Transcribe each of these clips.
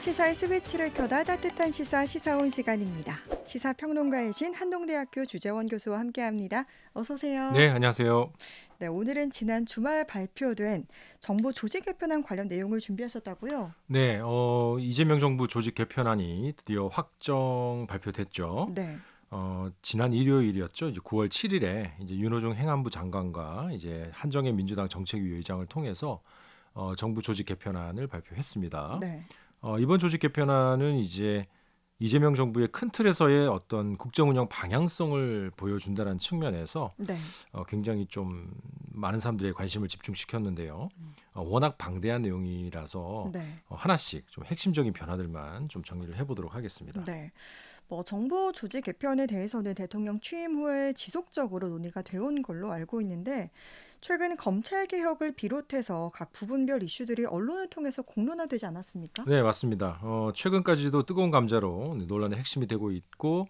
시사의 스위치를 켜다 따뜻한 시사온 시간입니다. 시사평론가이신 한동대학교 주재원 교수와 함께합니다. 어서 오세요. 네, 안녕하세요. 네, 오늘은 지난 주말 발표된 정부 조직 개편안 관련 내용을 준비하셨다고요? 네, 이재명 정부 조직 개편안이 드디어 확정 발표됐죠. 네. 지난 일요일이었죠. 이제 9월 7일에 이제 윤호중 행안부 장관과 이제 한정혜 민주당 정책위 의장을 통해서 정부 조직 개편안을 발표했습니다. 네. 이번 조직 개편안은 이제 이재명 정부의 큰 틀에서의 어떤 국정 운영 방향성을 보여준다는 측면에서 네. 굉장히 좀 많은 사람들의 관심을 집중시켰는데요. 워낙 방대한 내용이라서 네. 하나씩 좀 핵심적인 변화들만 좀 정리를 해보도록 하겠습니다. 네. 정부 조직 개편에 대해서는 대통령 취임 후에 지속적으로 논의가 되어온 걸로 알고 있는데 최근 검찰 개혁을 비롯해서 각 부분별 이슈들이 언론을 통해서 공론화되지 않았습니까? 네, 맞습니다. 최근까지도 뜨거운 감자로 논란의 핵심이 되고 있고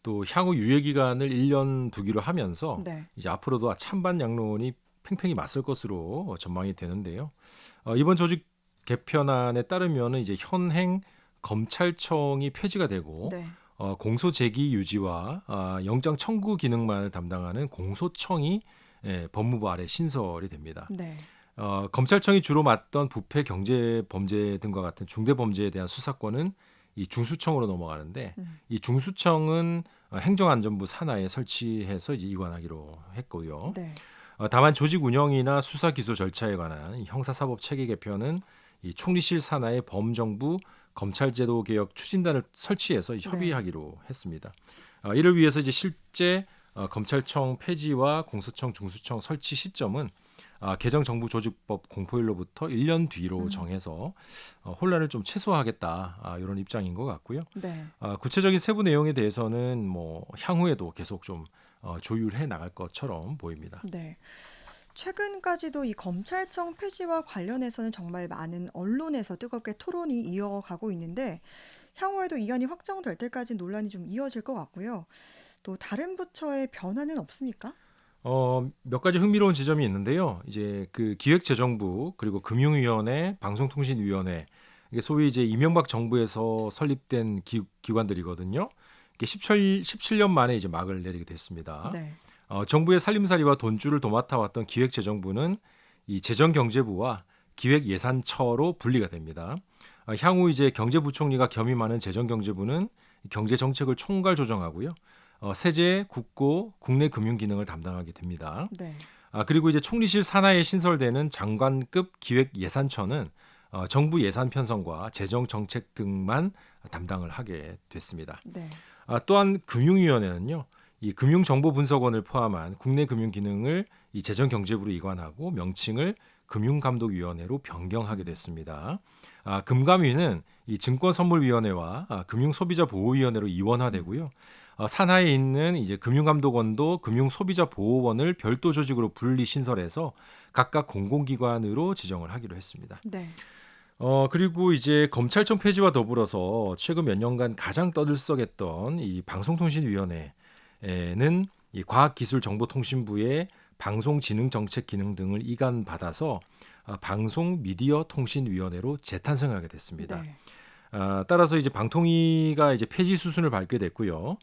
또 향후 유예 기간을 1년 두기로 하면서 네. 이제 앞으로도 찬반 양론이 팽팽히 맞설 것으로 전망이 되는데요. 이번 조직 개편안에 따르면 이제 현행 검찰청이 폐지가 되고 네. 공소 제기 유지와 영장 청구 기능만을 담당하는 공소청이 법무부 아래 신설이 됩니다. 네. 검찰청이 주로 맡던 부패, 경제 범죄 등과 같은 중대 범죄에 대한 수사권은 이 중수청으로 넘어가는데 이 중수청은 행정안전부 산하에 설치해서 이제 이관하기로 했고요. 네. 다만 조직 운영이나 수사 기소 절차에 관한 형사사법 체계 개편은 이 총리실 산하의 범정부 검찰제도 개혁 추진단을 설치해서 이제 협의하기로 했습니다. 이를 위해서 이제 실제 검찰청 폐지와 공소청, 중수청 설치 시점은 개정 정부 조직법 공포일로부터 1년 뒤로 정해서 혼란을 좀 최소화하겠다 이런 입장인 것 같고요. 네. 구체적인 세부 내용에 대해서는 뭐 향후에도 계속 좀 조율해 나갈 것처럼 보입니다. 네. 최근까지도 이 검찰청 폐지와 관련해서는 정말 많은 언론에서 뜨겁게 토론이 이어가고 있는데 향후에도 이안이 확정될 때까지 논란이 좀 이어질 것 같고요. 또 다른 부처의 변화는 없습니까? 몇 가지 흥미로운 지점이 있는데요. 이제 그 기획재정부 그리고 금융위원회, 방송통신위원회 이게 소위 이제 이명박 정부에서 설립된 기관들이거든요. 이게 17년 만에 이제 막을 내리게 됐습니다. 네. 정부의 살림살이와 돈줄을 도맡아왔던 기획재정부는 이 재정경제부와 기획예산처로 분리가 됩니다. 향후 이제 경제부총리가 겸임하는 재정경제부는 경제정책을 총괄 조정하고요. 세제, 국고, 국내 금융 기능을 담당하게 됩니다. 네. 그리고 이제 총리실 산하에 신설되는 장관급 기획예산처는 정부 예산 편성과 재정 정책 등만 담당을 하게 됐습니다. 네. 또한 금융위원회는요, 이 금융정보분석원을 포함한 국내 금융 기능을 이 재정경제부로 이관하고 명칭을 금융감독위원회로 변경하게 됐습니다. 금감위는 이 증권선물위원회와 금융소비자보호위원회로 이원화되고요. 산하에 있는 이제 금융감독원도 금융소비자보호원을 별도 조직으로 분리 신설해서 각각 공공기관으로 지정을 하기로 했습니다. 네. 그리고 이제 검찰청 폐지와 더불어서 최근 몇 년간 가장 떠들썩했던 이 방송통신위원회는 이 과학기술정보통신부의 방송지능정책 기능 등을 이관받아서 방송미디어통신위원회로 재탄생하게 됐습니다. 네. 따라서 이제 방통위가 이제 폐지 수순을 밟게 됐고요.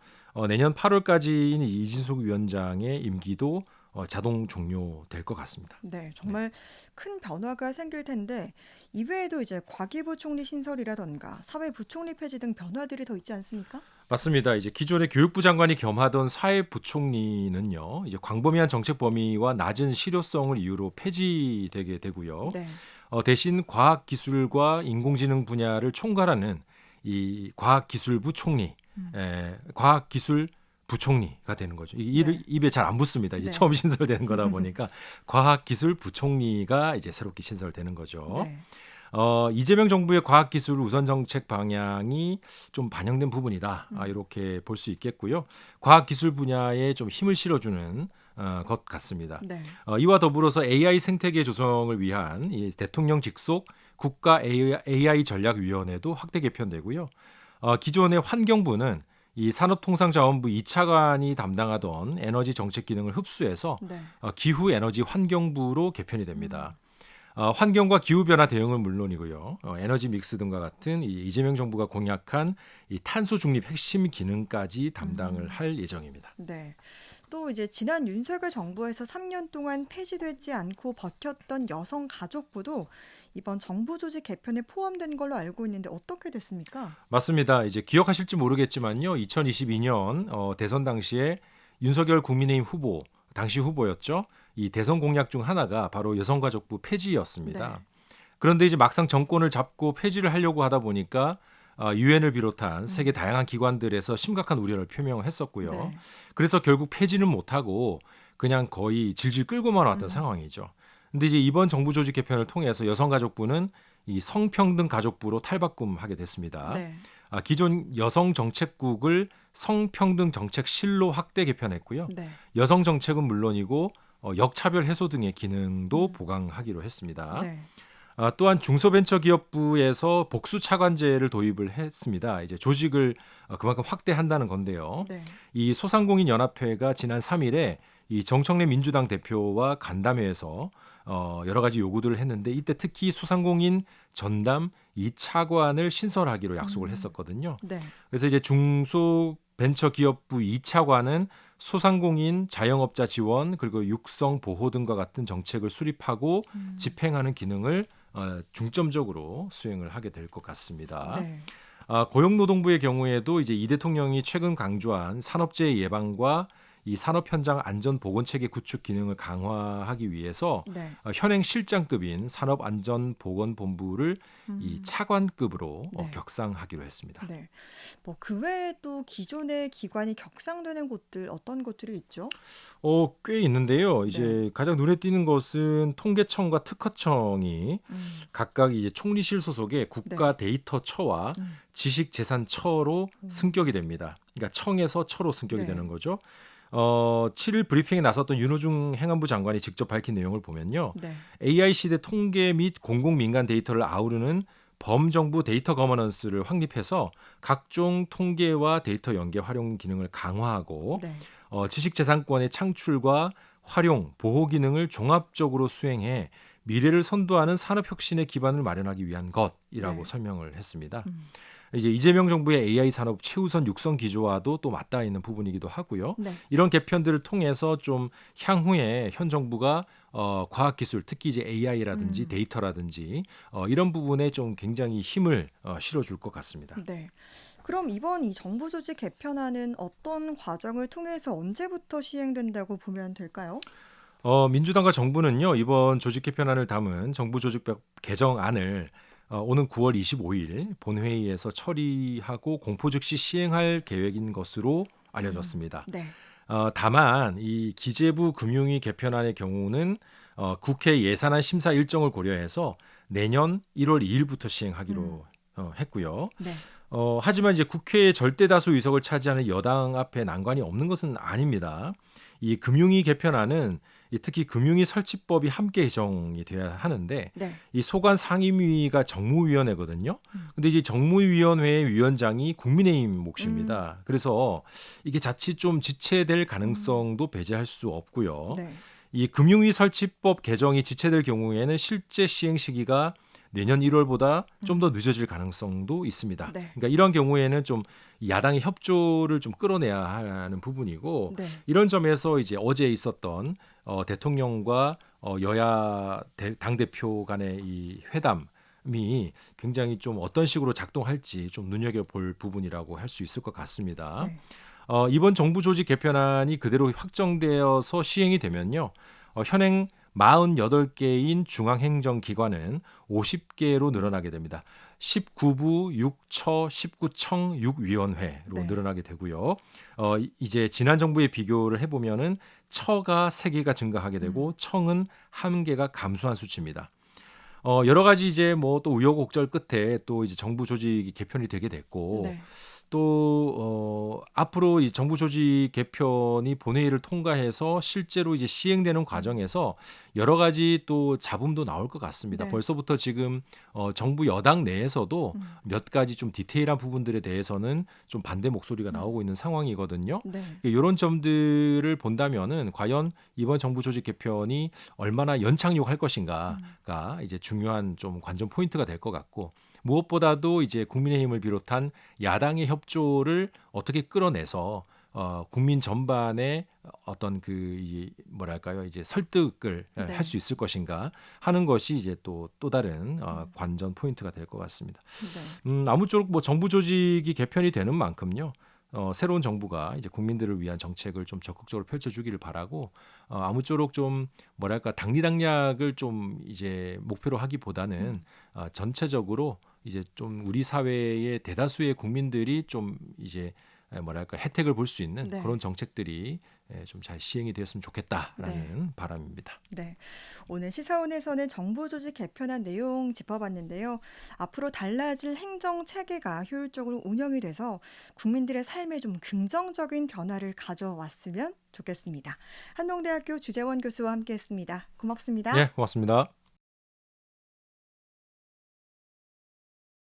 내년 8월까지인 이진숙 위원장의 임기도 자동 종료될 것 같습니다. 네, 정말 큰 변화가 생길 텐데 이외에도 이제 과기부 총리 신설이라던가 사회부총리 폐지 등 변화들이 더 있지 않습니까? 맞습니다. 이제 기존의 교육부 장관이 겸하던 사회부총리는요, 이제 광범위한 정책 범위와 낮은 실효성을 이유로 폐지되게 되고요. 네. 대신 과학기술과 인공지능 분야를 총괄하는 이 과학기술부 총리, 과학기술 부총리가 되는 거죠. 이게 입에 잘 안 붙습니다. 이제 네. 처음 신설되는 거다 보니까 과학기술 부총리가 이제 새롭게 신설되는 거죠. 네. 이재명 정부의 과학기술 우선 정책 방향이 좀 반영된 부분이다. 이렇게 볼 수 있겠고요. 과학기술 분야에 좀 힘을 실어주는 것 같습니다. 네. 이와 더불어서 AI 생태계 조성을 위한 이 대통령 직속 국가 AI 전략위원회도 확대 개편되고요. 기존의 환경부는 이 산업통상자원부 2차관이 담당하던 에너지 정책 기능을 흡수해서 네. 기후 에너지 환경부로 개편이 됩니다. 환경과 기후 변화 대응은 물론이고요. 에너지 믹스 등과 같은 이 이재명 정부가 공약한 이 탄소 중립 핵심 기능까지 담당을 할 예정입니다. 네. 또 이제 지난 윤석열 정부에서 3년 동안 폐지되지 않고 버텼던 여성가족부도 이번 정부 조직 개편에 포함된 걸로 알고 있는데 어떻게 됐습니까? 맞습니다. 이제 기억하실지 모르겠지만요. 2022년 대선 당시에 윤석열 국민의힘 후보, 당시 후보였죠. 이 대선 공약 중 하나가 바로 여성가족부 폐지였습니다. 네. 그런데 이제 막상 정권을 잡고 폐지를 하려고 하다 보니까 유엔을 비롯한 세계 다양한 기관들에서 심각한 우려를 표명했었고요. 네. 그래서 결국 폐지는 못하고 그냥 거의 질질 끌고만 왔던 상황이죠. 근데 이제 이번 정부 조직 개편을 통해서 여성가족부는 이 성평등 가족부로 탈바꿈하게 됐습니다. 네. 기존 여성정책국을 성평등정책실로 확대 개편했고요. 네. 여성정책은 물론이고 역차별 해소 등의 기능도 보강하기로 했습니다. 네. 또한 중소벤처기업부에서 복수 차관제를 도입을 했습니다. 이제 조직을 그만큼 확대한다는 건데요. 네. 이 소상공인 연합회가 지난 3일에 이 정청래 민주당 대표와 간담회에서 여러 가지 요구들을 했는데 이때 특히 소상공인 전담 2차관을 신설하기로 약속을 했었거든요. 네. 그래서 이제 중소벤처기업부 2차관은 소상공인 자영업자 지원 그리고 육성 보호 등과 같은 정책을 수립하고 집행하는 기능을 중점적으로 수행을 하게 될 것 같습니다. 네. 고용노동부의 경우에도 이제 이 대통령이 최근 강조한 산업재해 예방과 이 산업 현장 안전 보건 체계 구축 기능을 강화하기 위해서 네. 현행 실장급인 산업안전보건본부를 이 차관급으로 네. 격상하기로 했습니다. 네. 뭐 그 외에 또 기존의 기관이 격상되는 곳들 어떤 곳들이 있죠? 꽤 있는데요. 이제 가장 눈에 띄는 것은 통계청과 특허청이 각각 이제 총리실 소속의 국가 데이터처와 지식재산처로 승격이 됩니다. 그러니까 청에서 처로 승격이 네. 되는 거죠. 7일 브리핑에 나섰던 윤호중 행안부 장관이 직접 밝힌 내용을 보면요. 네. AI 시대 통계 및 공공민간 데이터를 아우르는 범정부 데이터 거버넌스를 확립해서 각종 통계와 데이터 연계 활용 기능을 강화하고 네. 지식재산권의 창출과 활용, 보호 기능을 종합적으로 수행해 미래를 선도하는 산업혁신의 기반을 마련하기 위한 것이라고 네. 설명을 했습니다. 이제 이재명 정부의 AI 산업 최우선 육성 기조와도 또 맞닿아 있는 부분이기도 하고요. 네. 이런 개편들을 통해서 좀 향후에 현 정부가 과학기술, 특히 이제 AI라든지 데이터라든지 이런 부분에 좀 굉장히 힘을 실어줄 것 같습니다. 네. 그럼 이번 이 정부 조직 개편안은 어떤 과정을 통해서 언제부터 시행된다고 보면 될까요? 민주당과 정부는요 이번 조직 개편안을 담은 정부 조직법 개정안을 오는 9월 25일 본회의에서 처리하고 공포 즉시 시행할 계획인 것으로 알려졌습니다. 네. 다만 이 기재부 금융위 개편안의 경우는 국회 예산안 심사 일정을 고려해서 내년 1월 2일부터 시행하기로 했고요. 네. 하지만 이제 국회의 절대 다수 의석을 차지하는 여당 앞에 난관이 없는 것은 아닙니다. 이 금융위 개편안은 특히 금융위 설치법이 함께 개정이 돼야 하는데 네. 이 소관 상임위가 정무위원회거든요. 근데 이제 정무위원회의 위원장이 국민의힘 몫입니다. 그래서 이게 자칫 좀 지체될 가능성도 배제할 수 없고요. 네. 이 금융위 설치법 개정이 지체될 경우에는 실제 시행 시기가 내년 1월보다 좀 더 늦어질 가능성도 있습니다. 네. 그러니까 이런 경우에는 좀 야당의 협조를 좀 끌어내야 하는 부분이고 네. 이런 점에서 이제 어제 있었던 대통령과 여야 당 대표 간의 이 회담이 굉장히 좀 어떤 식으로 작동할지 좀 눈여겨볼 부분이라고 할 수 있을 것 같습니다. 네. 이번 정부 조직 개편안이 그대로 확정되어서 시행이 되면요. 현행 48개인 중앙행정기관은 50개로 늘어나게 됩니다. 19부 6처 19청 6위원회로 네. 늘어나게 되고요. 이제 지난 정부에 비교를 해보면은 처가 3개가 증가하게 되고 청은 1개가 감소한 수치입니다. 여러 가지 이제 뭐 또 우여곡절 끝에 또 이제 정부 조직이 개편이 되게 됐고 네. 또 앞으로 이 정부 조직 개편이 본회의를 통과해서 실제로 이제 시행되는 과정에서 여러 가지 또 잡음도 나올 것 같습니다. 네. 벌써부터 지금 정부 여당 내에서도 음. 몇 가지 좀 디테일한 부분들에 대해서는 좀 반대 목소리가 음. 나오고 있는 상황이거든요. 네. 이런 점들을 본다면은 과연 이번 정부 조직 개편이 얼마나 연착륙할 것인가가 이제 중요한 좀 관전 포인트가 될 것 같고, 무엇보다도 이제 국민의힘을 비롯한 야당의 협조를 어떻게 끌어내서 국민 전반의 어떤 뭐랄까요, 이제 설득을 할 네. 수 있을 것인가 하는 것이 이제 또 다른 관전 포인트가 될 것 같습니다. 네. 아무쪼록 뭐 정부 조직이 개편이 되는 만큼요. 새로운 정부가 이제 국민들을 위한 정책을 좀 적극적으로 펼쳐주기를 바라고, 아무쪼록 좀 뭐랄까 당리당략을 좀 이제 목표로 하기보다는 전체적으로 이제 좀 우리 사회의 대다수의 국민들이 좀 이제 뭐랄까 혜택을 볼 수 있는 네. 그런 정책들이 좀 잘 시행이 되었으면 좋겠다라는 바람입니다. 네. 오늘 시사원에서는 정부 조직 개편한 내용 짚어봤는데요. 앞으로 달라질 행정 체계가 효율적으로 운영이 돼서 국민들의 삶에 좀 긍정적인 변화를 가져왔으면 좋겠습니다. 한동대학교 주재원 교수와 함께했습니다. 고맙습니다. 예, 고맙습니다.